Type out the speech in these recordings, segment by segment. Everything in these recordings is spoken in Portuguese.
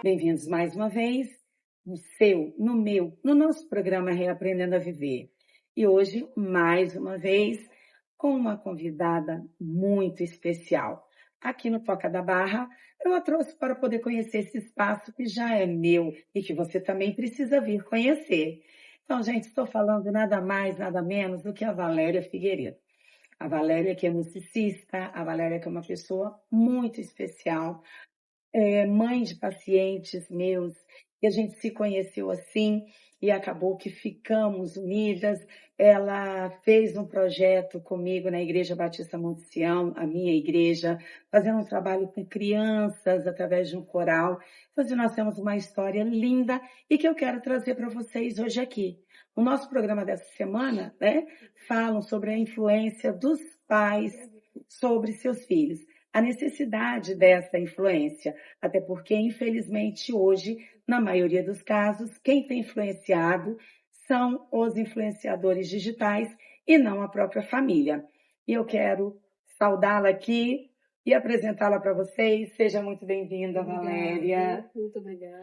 Bem-vindos mais uma vez no seu, no meu, no nosso programa Reaprendendo a Viver. E hoje, mais uma vez, com uma convidada muito especial. Aqui no Toca da Barra, eu a trouxe para poder conhecer esse espaço que já é meu e que você também precisa vir conhecer. Então, gente, estou falando nada mais, nada menos do que a Valéria Figueiredo. A Valéria que é musicista, a Valéria que é uma pessoa muito especial, mãe de pacientes meus, e a gente se conheceu assim e acabou que ficamos unidas. Ela fez um projeto comigo na Igreja Batista Monte Sião, a minha igreja, fazendo um trabalho com crianças através de um coral. Então, assim, nós temos uma história linda e que eu quero trazer para vocês hoje aqui. O nosso programa dessa semana, né, falam sobre a influência dos pais sobre seus filhos, a necessidade dessa influência, até porque, infelizmente, hoje, na maioria dos casos, quem tem influenciado são os influenciadores digitais e não a própria família. E eu quero saudá-la aqui e apresentá-la para vocês. Seja muito bem-vinda, Valéria. Muito obrigada.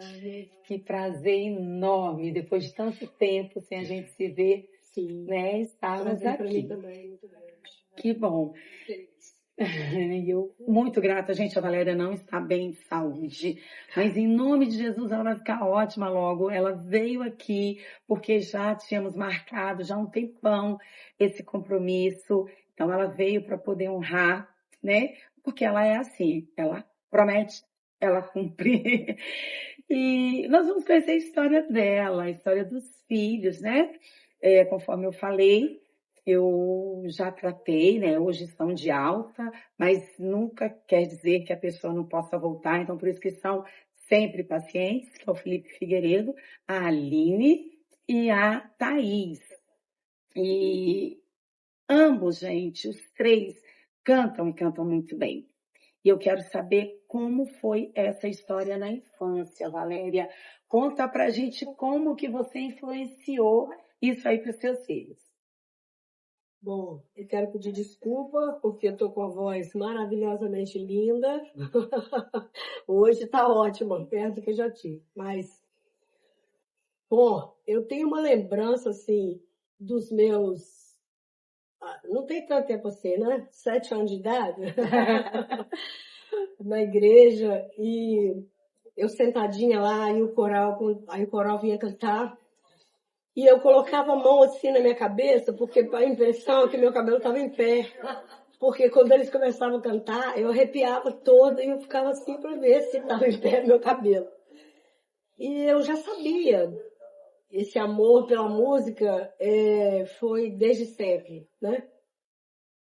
Que prazer enorme, depois de tanto tempo sem a gente se ver, Sim. né, estarmos Prazer para mim aqui. também, muito grande. Que bom. Feliz. E eu, muito grata, gente, a Valéria não está bem de saúde, mas em nome de Jesus ela vai ficar ótima logo. Ela veio aqui porque já tínhamos marcado já há um tempão esse compromisso, então ela veio para poder honrar, né? Porque ela é assim, ela promete, ela cumpre. E nós vamos conhecer a história dela, a história dos filhos, né? Conforme eu falei, eu já tratei, né? Hoje estão de alta, mas nunca quer dizer que a pessoa não possa voltar. Então, por isso que são sempre pacientes, que é o Felipe Figueiredo, a Aline e a Thaís. E ambos, gente, os três, cantam e cantam muito bem. E eu quero saber como foi essa história na infância, Valéria. Conta pra gente como que você influenciou isso aí para os seus filhos. Bom, eu quero pedir desculpa porque eu estou com a voz maravilhosamente linda. Hoje está ótima, perto do que eu já tive. Mas, bom, eu tenho uma lembrança, assim, dos meus... Não tem tanto tempo assim, né? 7 anos de idade. Na igreja, e eu sentadinha lá, e aí o coral vinha cantar. E eu colocava a mão assim na minha cabeça, porque a impressão é que meu cabelo estava em pé. Porque quando eles começavam a cantar, eu arrepiava toda e eu ficava assim para ver se estava em pé meu cabelo. E eu já sabia, esse amor pela música foi desde sempre, né?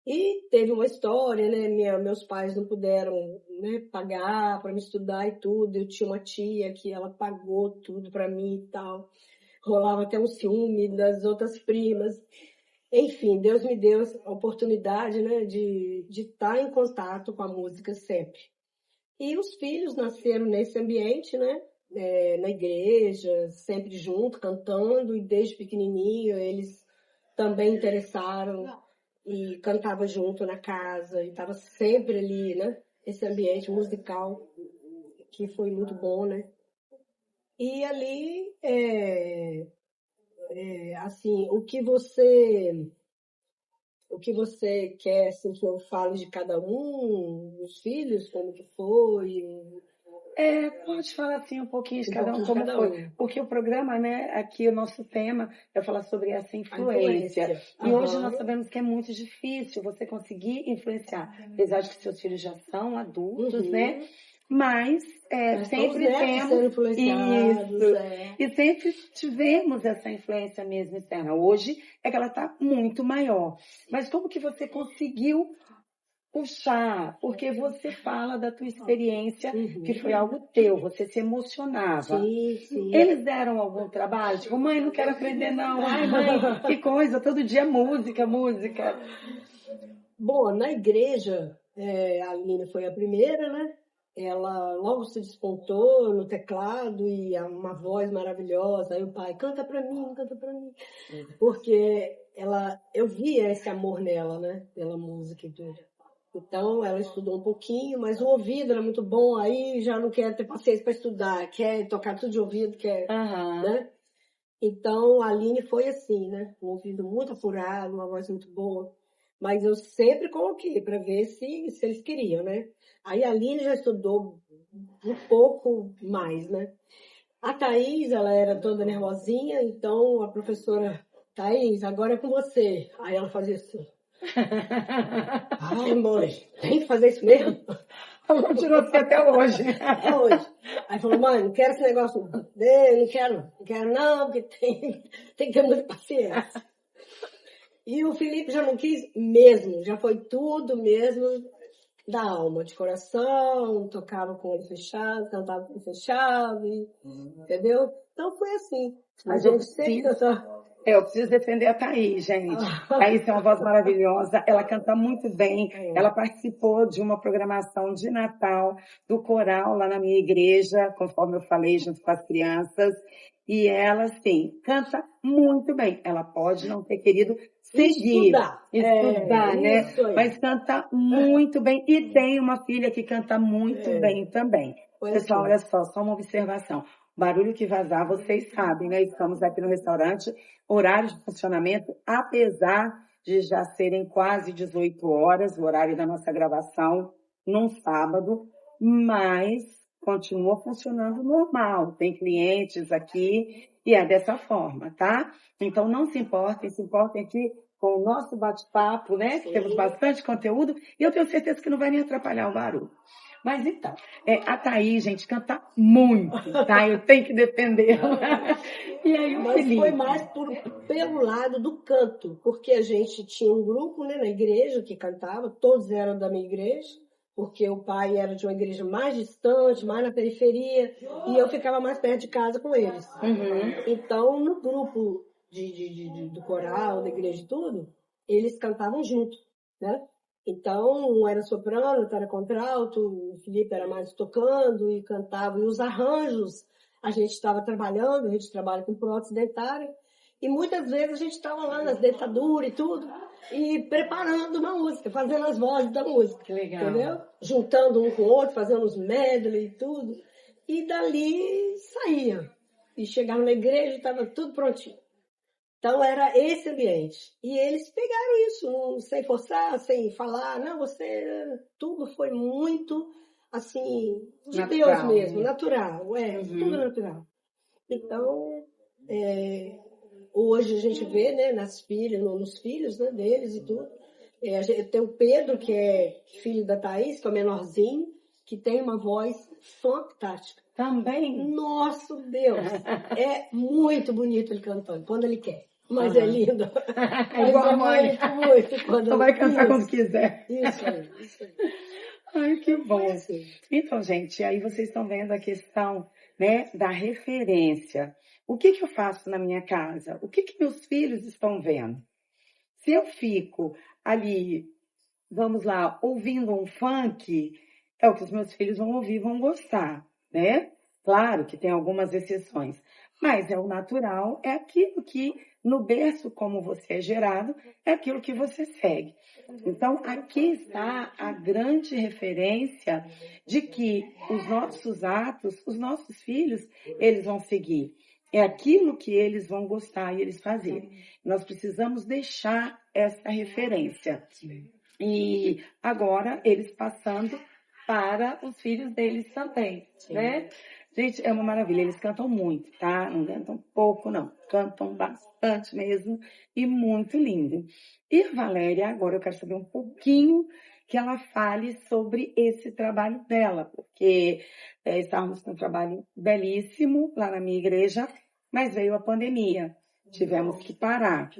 E teve uma história, né? Meus pais não puderam, né, pagar para me estudar e tudo. Eu tinha uma tia que ela pagou tudo para mim e tal. Rolava até um ciúme das outras primas. Enfim, Deus me deu a oportunidade, né, de estar em contato com a música sempre. E os filhos nasceram nesse ambiente, né, na igreja, sempre junto, cantando, e desde pequenininho eles também interessaram e cantavam junto na casa, e estava sempre ali, né, esse ambiente musical que foi muito bom, né. E ali, assim, o que você quer, assim, que eu fale de cada um, dos filhos, como que foi? Pode falar assim um pouquinho de Um cada um, pouquinho de como cada foi. um. Porque o programa, né, aqui o nosso tema é falar sobre essa A influência. influência. E hoje Aham. nós sabemos que é muito difícil você conseguir influenciar, apesar de que seus filhos já são adultos, né? Uhum. Mas Mas estão os sempre netos temos sendo influenciados, isso. E sempre tivemos essa influência mesmo externa. Hoje é que ela está muito maior. Mas como que você conseguiu puxar, porque você fala da tua experiência, que foi algo teu, você se emocionava. Sim, sim. Eles deram algum trabalho? Tipo, mãe, não quero aprender não. Ai, mãe, que coisa, todo dia música, música. Bom, na igreja, a Aline foi a primeira, né? Ela logo se despontou no teclado e uma voz maravilhosa. Aí o pai, canta pra mim, canta pra mim. Porque eu via esse amor nela, né? Pela música e tudo. Então, ela estudou um pouquinho, mas o ouvido era muito bom, aí já não quer ter paciência para estudar, quer tocar tudo de ouvido, quer, Aham. né? Então, a Aline foi assim, né? Um ouvido muito apurado, uma voz muito boa. Mas eu sempre coloquei para ver se eles queriam, né? Aí a Aline já estudou um pouco mais, né? A Thaís, ela era toda nervosinha, então a professora, Thaís, agora é com você. Aí ela fazia assim, ai, mãe, tem que fazer isso mesmo? Continua assim até hoje. Até hoje. Aí falou, mãe, não quero esse negócio, não quero não, porque tem que ter muita paciência. E o Felipe já não quis mesmo, já foi tudo mesmo da alma, de coração, tocava com o olho fechado, cantava com o olho fechado, entendeu? Então foi assim. A Mas eu gente sempre preciso, cantou. eu preciso defender a Thaís, gente. Thaís tem uma voz maravilhosa, ela canta muito bem. Ela participou de uma programação de Natal do coral lá na minha igreja, conforme eu falei, junto com as crianças. E ela, sim, canta muito bem. Ela pode não ter querido seguir, estudar, né? Isso aí. Mas canta muito bem. E tem uma filha que canta muito bem também. Foi Pessoal, assim. olha só uma observação. Barulho que vazar, vocês sabem, né? Estamos aqui no restaurante, horário de funcionamento, apesar de já serem quase 18 horas, o horário da nossa gravação, num sábado, mas continua funcionando normal. Tem clientes aqui e é dessa forma, tá? Então não se importem aqui com o nosso bate-papo, né? Que temos bastante conteúdo e eu tenho certeza que não vai me atrapalhar o barulho. Mas então, a Thaís, gente, canta muito, tá? Eu tenho que defendê-la. E aí o Mas Felipe? foi mais pelo lado do canto, porque a gente tinha um grupo, né, na igreja que cantava, todos eram da minha igreja, porque o pai era de uma igreja mais distante, mais na periferia, e eu ficava mais perto de casa com eles. Então, no grupo do coral, da igreja e tudo, eles cantavam junto, né? Então, um era soprano, outro era contralto, o Felipe era mais tocando e cantava. E os arranjos, a gente estava trabalhando, a gente trabalha com prótese dentária, e muitas vezes a gente estava lá nas dentaduras e tudo, e preparando uma música, fazendo as vozes da música. Que legal. Entendeu? Juntando um com o outro, fazendo os medley e tudo. E dali saía. E chegava na igreja e estava tudo prontinho. Então era esse ambiente. E eles pegaram isso, sem forçar, sem falar. Não, você. Tudo foi muito, assim, de Natural, Deus mesmo, né? natural. Tudo natural. Então, hoje a gente vê, né, nas filhas, nos filhos, né, deles e tudo. Tem o Pedro, que é filho da Thaís, que é o menorzinho, que tem uma voz fantástica. Também? Nossa, Deus! É muito bonito ele cantando, quando ele quer. Mas é lindo. É igual a mãe. Muito. Só vai cantar quando quiser. Isso aí. Ai, que bom. Assim. Então, gente, aí vocês estão vendo a questão, né, da referência. O que eu faço na minha casa? O que meus filhos estão vendo? Se eu fico ali, vamos lá, ouvindo um funk, é o que os meus filhos vão ouvir, vão gostar, né? Claro que tem algumas exceções, mas é o natural, é aquilo que no berço, como você é gerado, é aquilo que você segue. Então, aqui está a grande referência de que os nossos atos, os nossos filhos, eles vão seguir. É aquilo que eles vão gostar e eles fazerem. Nós precisamos deixar essa referência. E agora eles passando para os filhos deles também, né? Gente, é uma maravilha. Eles cantam muito, tá? Não cantam pouco, não. Cantam bastante mesmo e muito lindo. E a Valéria, agora eu quero saber um pouquinho que ela fale sobre esse trabalho dela, porque estávamos com um trabalho belíssimo lá na minha igreja, mas veio a pandemia. Tivemos que parar.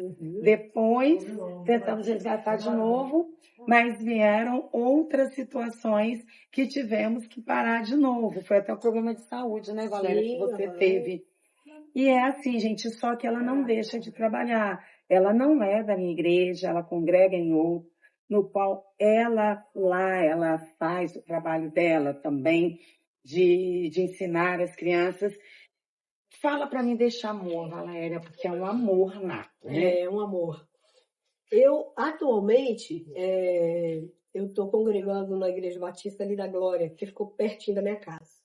Depois, tentamos resgatar de novo, mas vieram outras situações que tivemos que parar de novo. Foi até o problema de saúde, né, Valéria, que você teve. E é assim, gente, só que ela não deixa de trabalhar. Ela não é da minha igreja, ela congrega em outro, no qual ela faz o trabalho dela também, de ensinar as crianças. Fala para mim desse amor, Valéria, porque é um amor nato, né? É um amor. Eu, atualmente, eu estou congregando na Igreja Batista ali da Glória, que ficou pertinho da minha casa.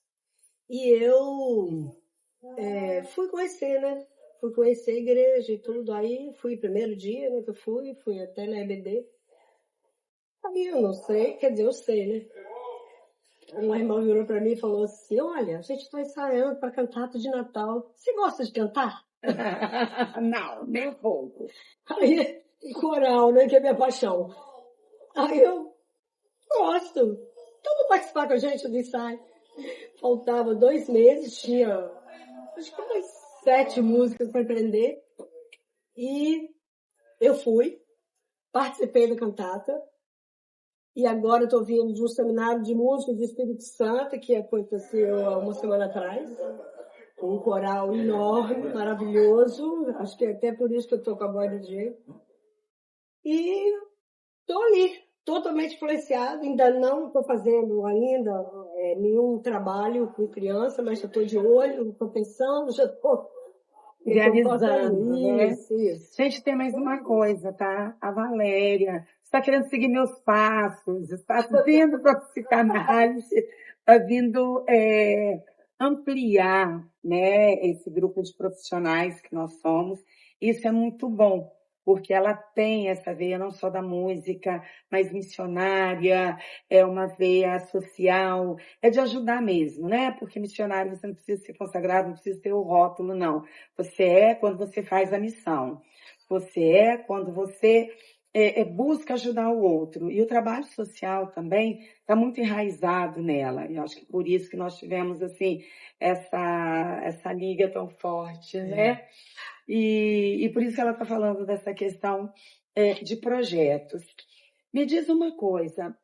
E eu fui conhecer, né? Fui conhecer a igreja e tudo. Aí fui primeiro dia, né? Que eu fui até na EBD. Aí eu não sei, quer dizer, eu sei, né? Uma irmã virou para mim e falou assim: olha, a gente está ensaiando para cantata de Natal. Você gosta de cantar? Não, nem um pouco. Aí, coral, né? Que é minha paixão. Aí eu gosto. Então vou participar com a gente do ensaio. Faltava 2 meses, tinha acho que umas 7 músicas para aprender. E eu fui, participei da cantata. E agora estou vindo de um seminário de música de Espírito Santo, que aconteceu há uma semana atrás. Um coral enorme, maravilhoso. Acho que é até por isso que eu estou com a voz de jeito. E estou ali, totalmente influenciada. Ainda não estou fazendo nenhum trabalho com criança, mas já estou de olho, estou pensando, já estou Idealizando, né? Isso. Gente, tem mais uma coisa, tá? A Valéria está querendo seguir meus passos, está vindo para a psicanálise, está vindo ampliar, né, esse grupo de profissionais que nós somos. Isso é muito bom, porque ela tem essa veia não só da música, mas missionária, é uma veia social, é de ajudar mesmo, né? Porque missionário você não precisa ser consagrado, não precisa ter o rótulo, não. Você é quando você faz a missão. Você é quando você busca ajudar o outro. E o trabalho social também está muito enraizado nela. Eu acho que por isso que nós tivemos assim essa liga tão forte, né? E por isso que ela está falando dessa questão de projetos. Me diz uma coisa,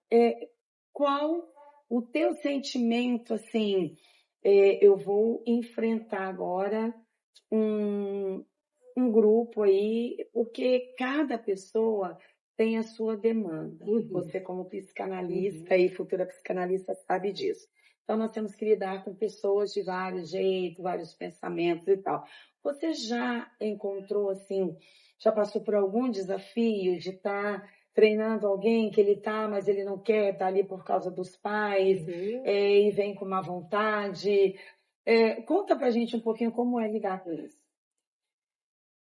qual o teu sentimento, assim, eu vou enfrentar agora um grupo aí, porque cada pessoa tem a sua demanda. Você, como psicanalista e futura psicanalista, sabe disso. Então, nós temos que lidar com pessoas de vários jeitos, vários pensamentos e tal. Você já encontrou, assim, já passou por algum desafio de estar treinando alguém que ele tá, mas ele não quer, tá ali por causa dos pais, e vem com má vontade? Conta pra gente um pouquinho como é lidar com isso.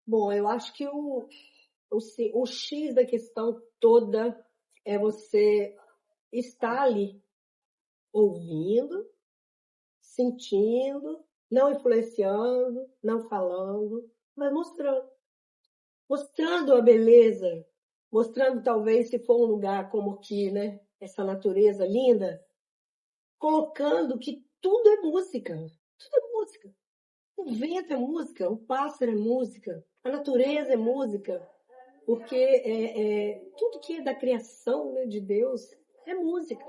Bom, eu acho que o X da questão toda é você estar ali, ouvindo, sentindo, não influenciando, não falando, mas mostrando. Mostrando a beleza, mostrando talvez se for um lugar como aqui, né? Essa natureza linda, colocando que tudo é música. Tudo é música. O vento é música, o pássaro é música, a natureza é música, porque tudo que é da criação, né, de Deus é música.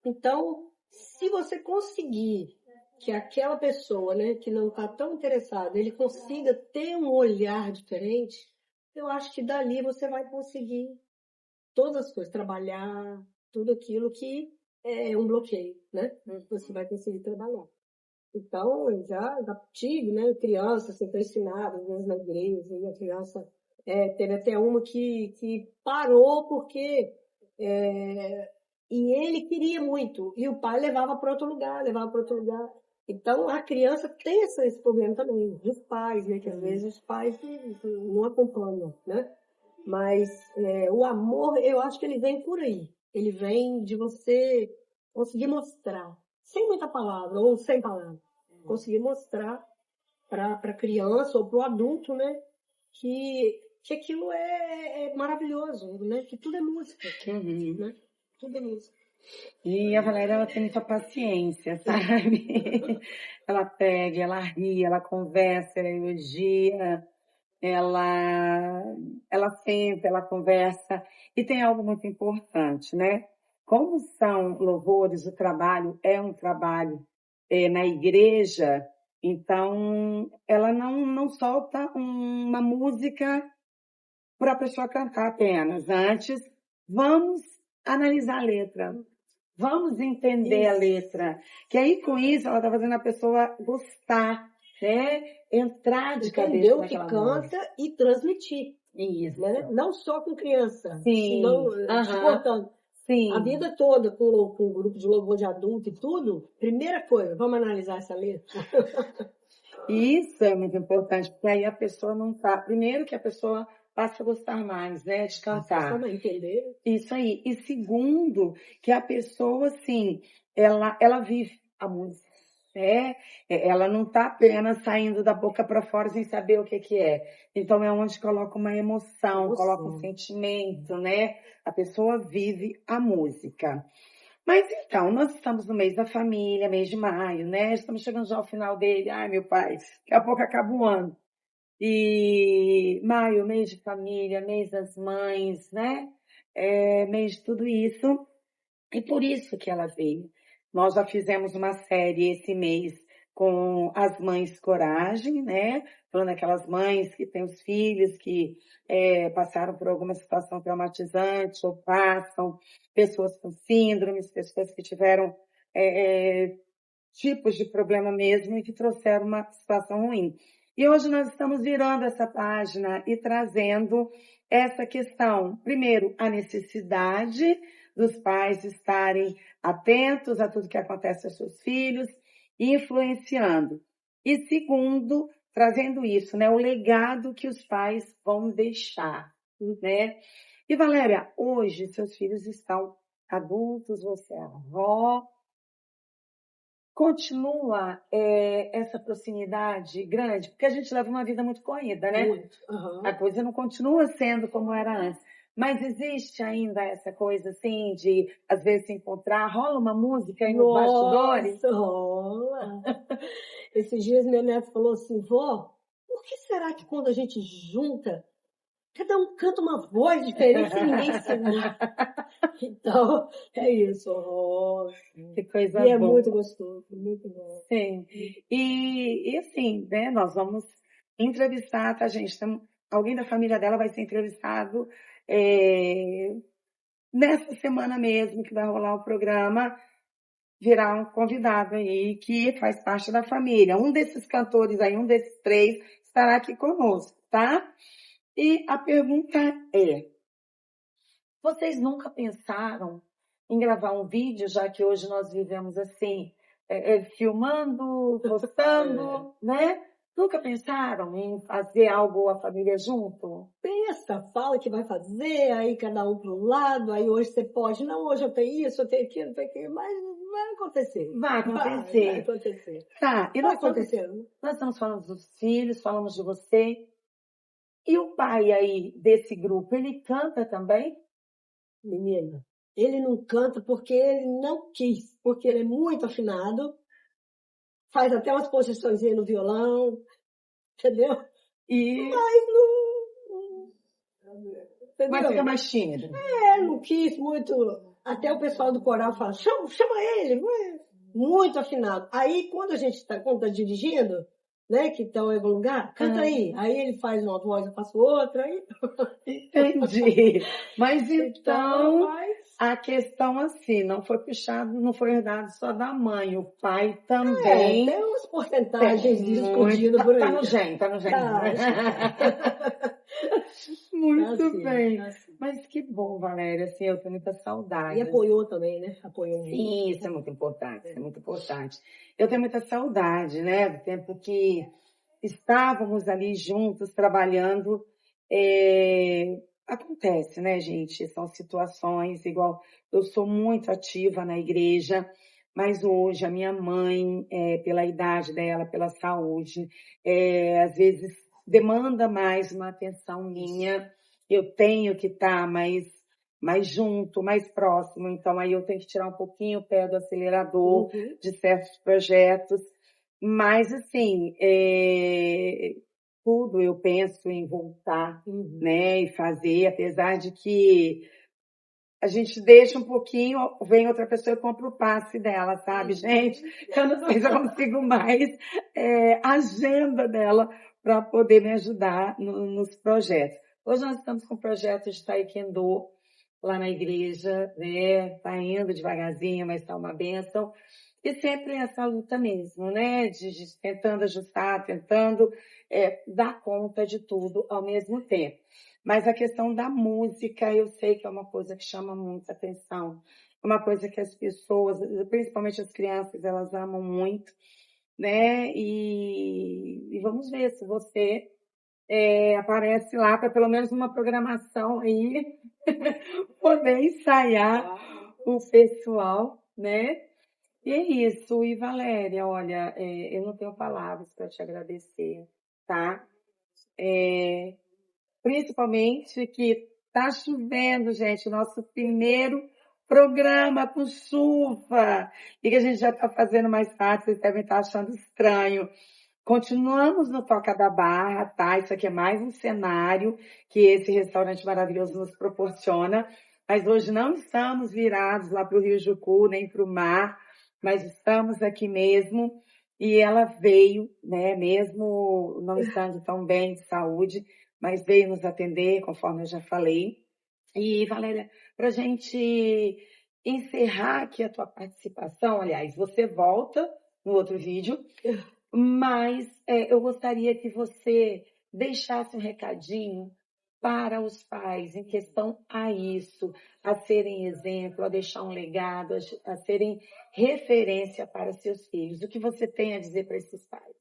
Então, se você conseguir que aquela pessoa, né, que não está tão interessada, ele consiga ter um olhar diferente, eu acho que dali você vai conseguir todas as coisas, trabalhar tudo aquilo que é um bloqueio, né? Você vai conseguir trabalhar. Então, eu já tive, né, crianças sendo ensinadas, às vezes na igreja, e a criança teve até uma que parou porque e ele queria muito, e o pai levava para outro lugar, Então, a criança tem esse problema também, dos pais, né, que às vezes os pais não acompanham, né? Mas o amor, eu acho que ele vem por aí. Ele vem de você conseguir mostrar, sem muita palavra, ou sem palavra, conseguir mostrar para a criança ou para o adulto, né, que aquilo é maravilhoso, né, que tudo é música, né, tudo é música. E a Valéria, ela tem muita paciência, sabe? Ela pega, ela ri, ela conversa, ela elogia, ela senta, ela conversa. E tem algo muito importante, né? Como são louvores, o trabalho é um trabalho na igreja, então ela não solta uma música para a pessoa cantar apenas. Antes, vamos analisar a letra. Vamos entender a letra. Que aí, com isso, ela está fazendo a pessoa gostar, né? Entrar de cabeça naquela música. Entender o que canta e transmitir. Isso. Né? Não só com criança. Sim. Senão, te cortando. A Sim. vida toda com um grupo de louvor de adulto e tudo, primeira coisa, vamos analisar essa letra? Isso é muito importante, porque aí a pessoa não tá. Primeiro que a pessoa passa a gostar mais, né, de Passa cantar. a entender. Isso aí. E segundo, que a pessoa, assim, ela vive a música. Ela não está apenas saindo da boca para fora sem saber o que que é. Então é onde coloca uma emoção, coloca um sentimento, né? A pessoa vive a música. Mas então, nós estamos no mês da família, mês de maio, né? Estamos chegando já ao final dele. Ai, meu pai, daqui a pouco acaba o ano. E maio, mês de família, mês das mães, né? Mês de tudo isso. E por isso que ela veio. Nós já fizemos uma série esse mês com as mães coragem, né? Falando aquelas mães que têm os filhos que passaram por alguma situação traumatizante ou passam, pessoas com síndromes, pessoas que tiveram tipos de problema mesmo e que trouxeram uma situação ruim. E hoje nós estamos virando essa página e trazendo essa questão. Primeiro, a necessidade dos pais estarem atentos a tudo que acontece aos seus filhos, influenciando. E segundo, trazendo isso, né, o legado que os pais vão deixar, né? E Valéria, hoje seus filhos estão adultos, você é avó, continua essa proximidade grande? Porque a gente leva uma vida muito corrida, né? Muito. Uhum. A coisa não continua sendo como era antes. Mas existe ainda essa coisa assim de, às vezes, se encontrar, rola uma música aí nos bastidores? Nossa, rola. Esses dias minha neta falou assim, vó, por que será que quando a gente junta, cada um canta uma voz diferente e ninguém sabe nada? Então, é isso. Rola. Que coisa E é boa. muito gostoso, muito bom. Sim. E assim, né, nós vamos entrevistar, tá, gente? Alguém da família dela vai ser entrevistado nessa semana mesmo que vai rolar o programa, virá um convidado aí que faz parte da família. Um desses cantores aí, um desses três, estará aqui conosco, tá? E a pergunta é: vocês nunca pensaram em gravar um vídeo, já que hoje nós vivemos assim, filmando, postando, né? Nunca pensaram em fazer algo a família junto? Pensa, fala que vai fazer, aí cada um para um lado, aí hoje você pode, não, hoje eu tenho isso, eu tenho aquilo, eu tenho aquilo, mas vai acontecer. Vai acontecer. Vai acontecer. Tá, e Vai nós acontecendo. estamos falando dos filhos, falamos de você. E o pai aí desse grupo, ele canta também? Menina, ele não canta porque ele não quis, porque ele é muito afinado, faz até umas posições no violão, entendeu? E... Mas não. Entendeu? Mas fica mais tímido. Não quis muito. Até o pessoal do coral fala, chama ele, muito afinado. Aí quando a gente está dirigindo, né, que estão em algum lugar, canta aí. Aí ele faz uma voz, eu faço outra. Aí... Entendi. Mas então, mas... a questão assim, não foi puxado, não foi herdado só da mãe, o pai também. tem umas porcentagens discutidas por aí. Tá no gene, tá no gene. Muito assim, bem. assim. Mas que bom, Valéria, assim, eu tenho muita saudade. E apoiou também, né? Apoiou. Sim, isso é muito importante, isso é muito importante. Eu tenho muita saudade, né, do tempo que estávamos ali juntos, trabalhando. Acontece, né, gente? São situações, igual eu sou muito ativa na igreja, mas hoje a minha mãe, pela idade dela, pela saúde, às vezes demanda mais uma atenção minha. Eu tenho que estar mais junto, mais próximo. Então, aí eu tenho que tirar um pouquinho o pé do acelerador de certos projetos. Mas, assim, tudo eu penso em voltar, né, e fazer, apesar de que a gente deixa um pouquinho, vem outra pessoa e compra o passe dela, sabe, gente? Eu não sei se eu consigo mais a agenda dela para poder me ajudar nos projetos. Hoje nós estamos com o projeto de Taekwondo lá na igreja, né? Tá indo devagarzinho, mas tá uma bênção. E sempre essa luta mesmo, né? De tentando ajustar, tentando dar conta de tudo ao mesmo tempo. Mas a questão da música, eu sei que é uma coisa que chama muita atenção. É uma coisa que as pessoas, principalmente as crianças, elas amam muito, né? E vamos ver se você aparece lá para pelo menos uma programação aí poder ensaiar o pessoal, né? E é isso. E Valéria, olha, eu não tenho palavras para te agradecer, tá? Principalmente que tá chovendo, gente, nosso primeiro programa com chuva e que a gente já está fazendo mais tarde, vocês devem estar achando estranho. Continuamos no Toca da Barra, tá? Isso aqui é mais um cenário que esse restaurante maravilhoso nos proporciona. Mas hoje não estamos virados lá para o Rio Jucu, nem para o mar, mas estamos aqui mesmo. E ela veio, né, mesmo não estando tão bem de saúde, mas veio nos atender, conforme eu já falei. E, Valéria, para a gente encerrar aqui a tua participação, aliás, você volta no outro vídeo, mas eu gostaria que você deixasse um recadinho para os pais em questão a isso, a serem exemplo, a deixar um legado, a serem referência para seus filhos. O que você tem a dizer para esses pais?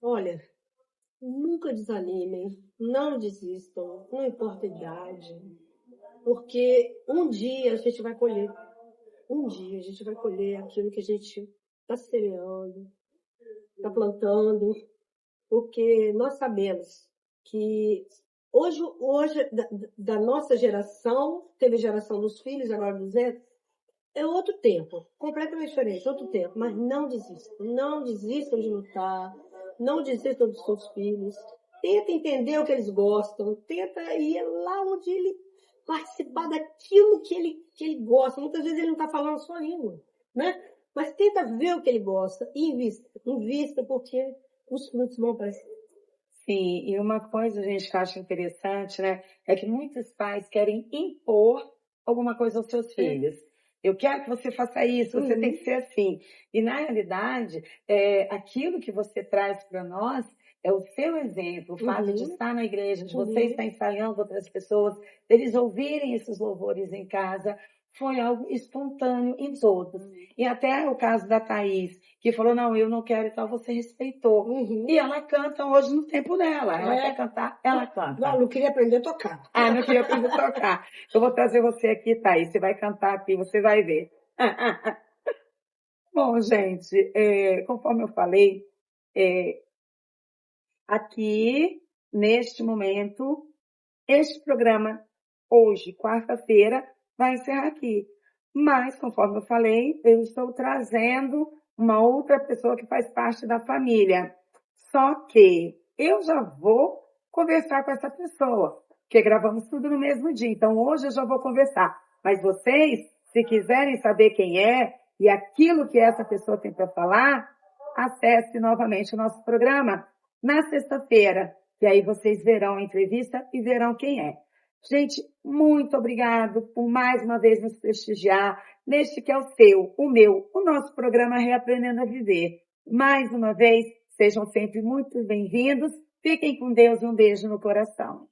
Olha, nunca desanimem, não desistam, não importa a idade, porque um dia a gente vai colher. Um dia a gente vai colher aquilo que a gente está semeando, está plantando, porque nós sabemos que hoje da nossa geração, teve geração dos filhos, agora dos netos, é outro tempo, completamente diferente, outro tempo, mas não desistam de lutar, não desistam dos seus filhos, tenta entender o que eles gostam, tenta ir lá onde ele participar daquilo que ele gosta. Muitas vezes ele não está falando a sua língua, né? Mas tenta ver o que ele gosta e invista porque os frutos vão aparecer. Sim, e uma coisa, gente, que eu acho interessante, né, é que muitos pais querem impor alguma coisa aos seus filhos. Eu quero que você faça isso, você tem que ser assim. E, na realidade, aquilo que você traz para nós é o seu exemplo, o fato de estar na igreja, de você estar ensaiando outras pessoas, eles ouvirem esses louvores em casa, foi algo espontâneo em todos. E até o caso da Thaís, que falou, não, eu não quero e tal, você respeitou. E ela canta hoje no tempo dela. Ela quer cantar, ela canta. Não queria aprender a tocar. Não queria aprender a tocar. Eu vou trazer você aqui, Thaís. Você vai cantar aqui, você vai ver. Bom, gente, conforme eu falei, aqui, neste momento, este programa, hoje, quarta-feira, vai encerrar aqui. Mas, conforme eu falei, eu estou trazendo uma outra pessoa que faz parte da família. Só que eu já vou conversar com essa pessoa, porque gravamos tudo no mesmo dia. Então, hoje eu já vou conversar. Mas vocês, se quiserem saber quem é e aquilo que essa pessoa tem para falar, acesse novamente o nosso programa na sexta-feira, que aí vocês verão a entrevista e verão quem é. Gente, muito obrigado por mais uma vez nos prestigiar neste que é o seu, o meu, o nosso programa Reaprendendo a Viver. Mais uma vez, sejam sempre muito bem-vindos. Fiquem com Deus e um beijo no coração.